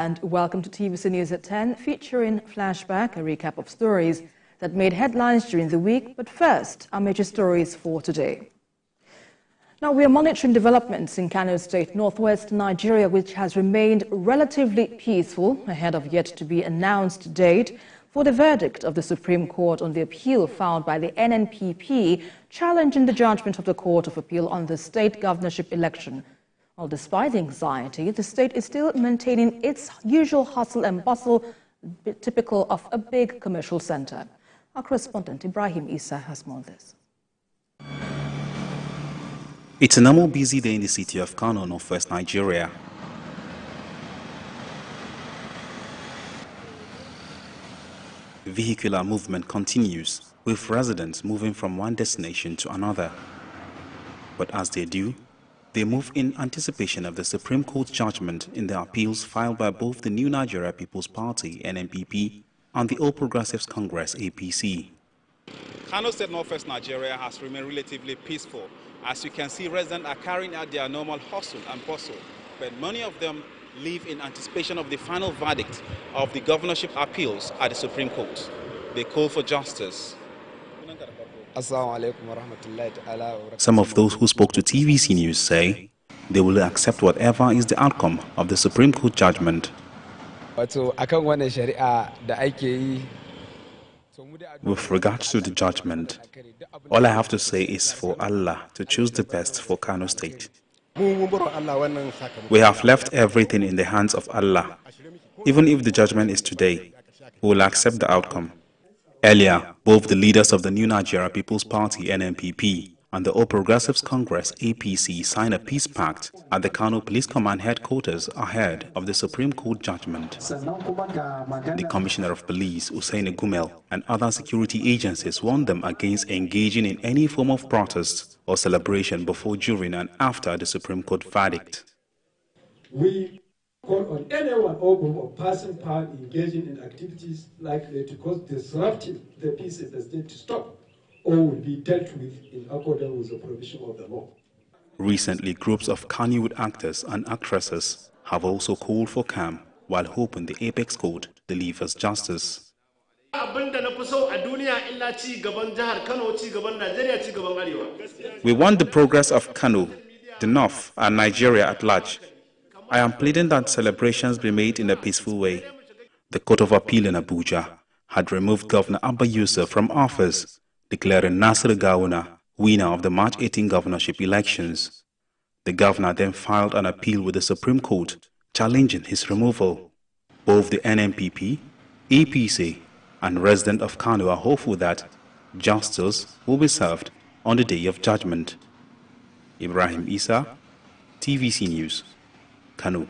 And welcome to TVC News at 10, featuring Flashback, a recap of stories that made headlines during the week. But first, our major stories for today. Now, we are monitoring developments in Kano State, northwest Nigeria, which has remained relatively peaceful ahead of yet-to-be-announced date for the verdict of the Supreme Court on the appeal filed by the NNPP challenging the judgment of the Court of Appeal on the state governorship election. Well, despite the anxiety, the state is still maintaining its usual hustle and bustle, typical of a big commercial center. Our correspondent Ibrahim Issa has more on this. It's a normal busy day in the city of Kano, northwest Nigeria. Vehicular movement continues, with residents moving from one destination to another. But as they do, they move in anticipation of the Supreme Court's judgment in the appeals filed by both the New Nigeria People's Party, NNPP, and the All Progressives Congress, APC. Kano State, northwest Nigeria has remained relatively peaceful. As you can see, residents are carrying out their normal hustle and bustle, but many of them live in anticipation of the final verdict of the governorship appeals at the Supreme Court. They call for justice. Some of those who spoke to TVC News say they will accept whatever is the outcome of the Supreme Court judgment. With regards to the judgment, all I have to say is for Allah to choose the best for Kano State. We have left everything in the hands of Allah. Even if the judgment is today, we will accept the outcome. Earlier, both the leaders of the New Nigeria People's Party, NNPP, and the All Progressives Congress, APC, signed a peace pact at the Kano Police Command headquarters ahead of the Supreme Court judgment. The Commissioner of Police, Hussein Gumel, and other security agencies warned them against engaging in any form of protest or celebration before, during, and after the Supreme Court verdict. We call on anyone or group of person power engaging in activities likely to cause disrupting the peace in the state to stop, or will be dealt with in accordance with the provision of the law. Recently, groups of Kannywood actors and actresses have also called for calm while hoping the apex court delivers justice. We want the progress of Kano, the North, and Nigeria at large. I am pleading that celebrations be made in a peaceful way. The Court of Appeal in Abuja had removed Governor Abba Yusuf from office, declaring Nasir Gawuna winner of the March 18 governorship elections. The governor then filed an appeal with the Supreme Court, challenging his removal. Both the NNPP, APC, and residents of Kano are hopeful that justice will be served on the day of judgment. Ibrahim Issa, TVC News, Kano.